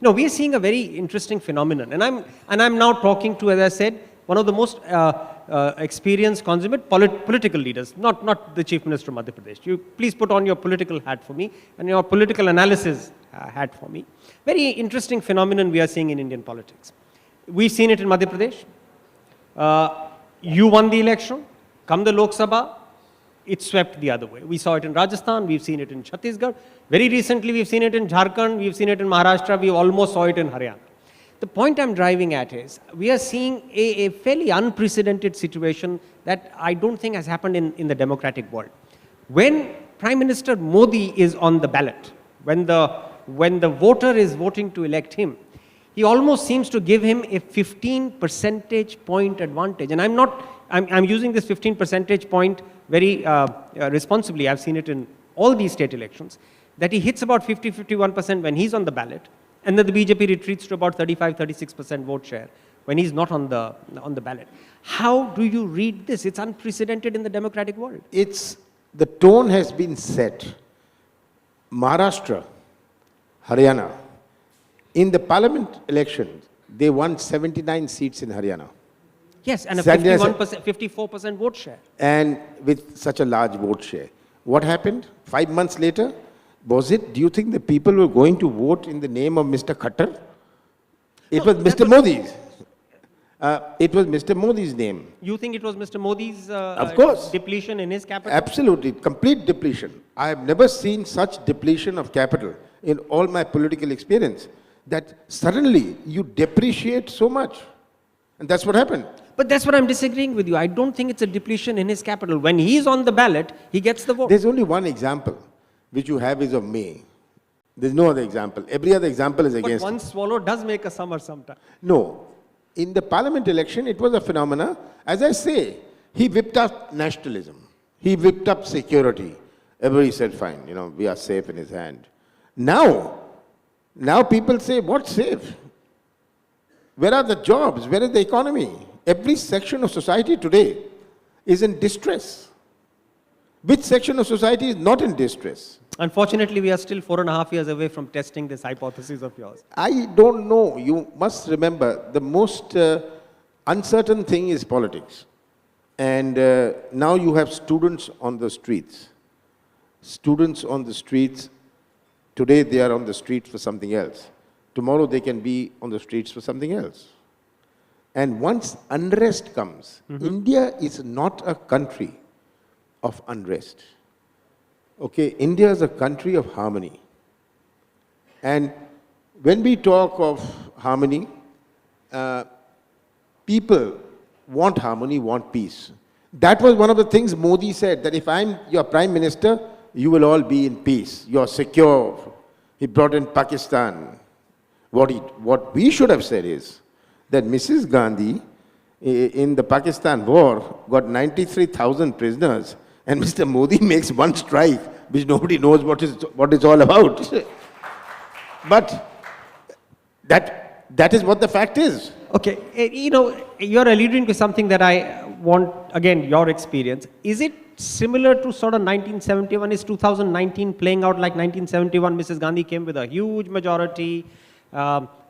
No, we are seeing a very interesting phenomenon, and I'm now talking to, as I said, one of the most experienced, consummate political leaders, not the Chief Minister of Madhya Pradesh. You please put on your political hat for me and your political analysis hat for me. Very interesting phenomenon we are seeing in Indian politics. We've seen it in Madhya Pradesh. You won the election, come the Lok Sabha, it swept the other way. We saw it in Rajasthan, we've seen it in Chhattisgarh. Very recently, we've seen it in Jharkhand, we've seen it in Maharashtra, we almost saw it in Haryana. The point I'm driving at is, we are seeing a fairly unprecedented situation that I don't think has happened in the democratic world. When Prime Minister Modi is on the ballot, when the voter is voting to elect him, he almost seems to give him a 15 percentage point advantage. And I'm using this 15 percentage point very responsibly. I've seen it in all these state elections, that he hits about 50-51% when he's on the ballot, and then the BJP retreats to about 35-36% vote share when he's not on the ballot. How do you read this? It's unprecedented in the democratic world. The tone has been set. Maharashtra, Haryana, in the parliament elections, they won 79 seats in Haryana. Yes, and a 54% vote share. And with such a large vote share. What happened? 5 months later, do you think the people were going to vote in the name of Mr. Khattar? It was Mr. Modi's. It was Mr. Modi's name. You think it was Mr. Modi's of course. Depletion in his capital? Absolutely, complete depletion. I have never seen such depletion of capital in all my political experience, that suddenly you depreciate so much. And that's what happened. But that's what I'm disagreeing with you. I don't think it's a depletion in his capital. When he's on the ballot, he gets the vote. There's only one example, which you have is of May. There's no other example. Every other example is against. But one swallow does make a summer sometime. No. In the parliament election, it was a phenomena. As I say, he whipped up nationalism. He whipped up security. Everybody said, fine, we are safe in his hand. Now people say, what's safe? Where are the jobs? Where is the economy? Every section of society today is in distress. Which section of society is not in distress? Unfortunately, we are still 4.5 years away from testing this hypothesis of yours. I don't know. You must remember, the most uncertain thing is politics. And now you have students on the streets. Students on the streets, today they are on the streets for something else. Tomorrow they can be on the streets for something else. And once unrest comes, India is not a country of unrest. Okay, India is a country of harmony. And when we talk of harmony, people want harmony, want peace. That was one of the things Modi said, that if I'm your prime minister, you will all be in peace. You're secure. He brought in Pakistan. What we should have said is that Mrs. Gandhi, in the Pakistan war, got 93,000 prisoners, and Mr. Modi makes one strike, which nobody knows what it's all about. But that is what the fact is. Okay, you're alluding to something that I want, again, your experience. Is it similar to sort of 1971? Is 2019 playing out like 1971? Mrs. Gandhi came with a huge majority.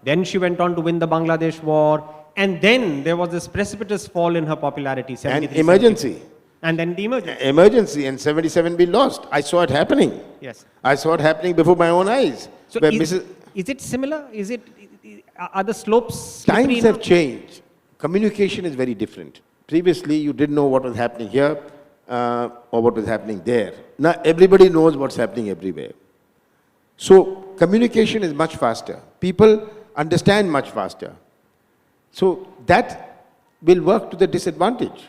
Then she went on to win the Bangladesh war. And then there was this precipitous fall in her popularity. And emergency. And then the emergency. Emergency, and 77 we lost. I saw it happening. Yes. I saw it happening before my own eyes. So is it similar? Are the slopes... Times have changed. Communication is very different. Previously, you didn't know what was happening here or what was happening there. Now, everybody knows what's happening everywhere. So, communication is much faster. People understand much faster. So, that will work to the disadvantage.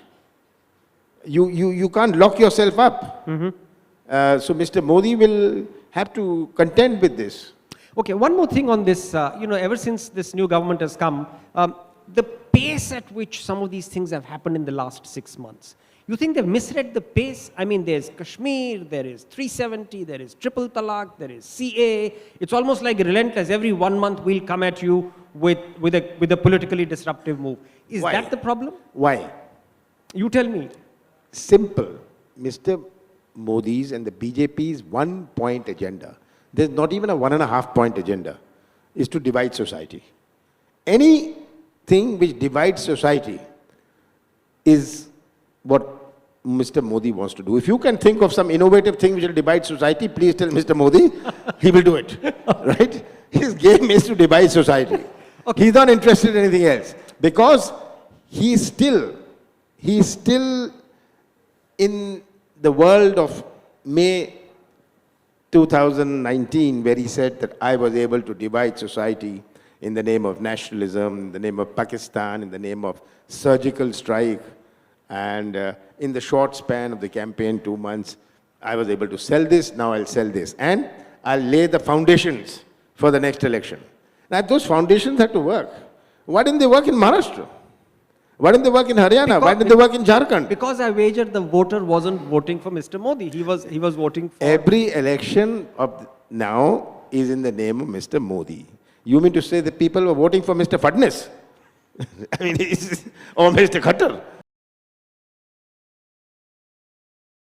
You can't lock yourself up. So, Mr. Modi will have to contend with this. Okay, one more thing on this. Ever since this new government has come, the pace at which some of these things have happened in the last 6 months, you think they've misread the pace? I mean, there's Kashmir, there is 370, there is triple talaq, there is CA. It's almost like relentless. Every 1 month we'll come at you with a politically disruptive move. Is that the problem? Why? You tell me. Simple. Mr. Modi's and the BJP's 1-point agenda. There's not even a 1.5-point agenda. is to divide society. Anything which divides society is what Mr. Modi wants to do. If you can think of some innovative thing which will divide society, please tell Mr. Modi, he will do it. Right? His game is to divide society. Okay. He's not interested in anything else. Because he's still in the world of May 2019, where he said that I was able to divide society in the name of nationalism, in the name of Pakistan, in the name of surgical strike. And in the short span of the campaign, 2 months, I was able to sell this, now I'll sell this. And I'll lay the foundations for the next election. Now, those foundations had to work. Why didn't they work in Maharashtra? Why didn't they work in Haryana? Why didn't they work in Jharkhand? Because I wagered the voter wasn't voting for Mr. Modi. He was voting for... Every election of now is in the name of Mr. Modi. You mean to say the people were voting for Mr. Fadnis? I mean, or Mr. Khattar?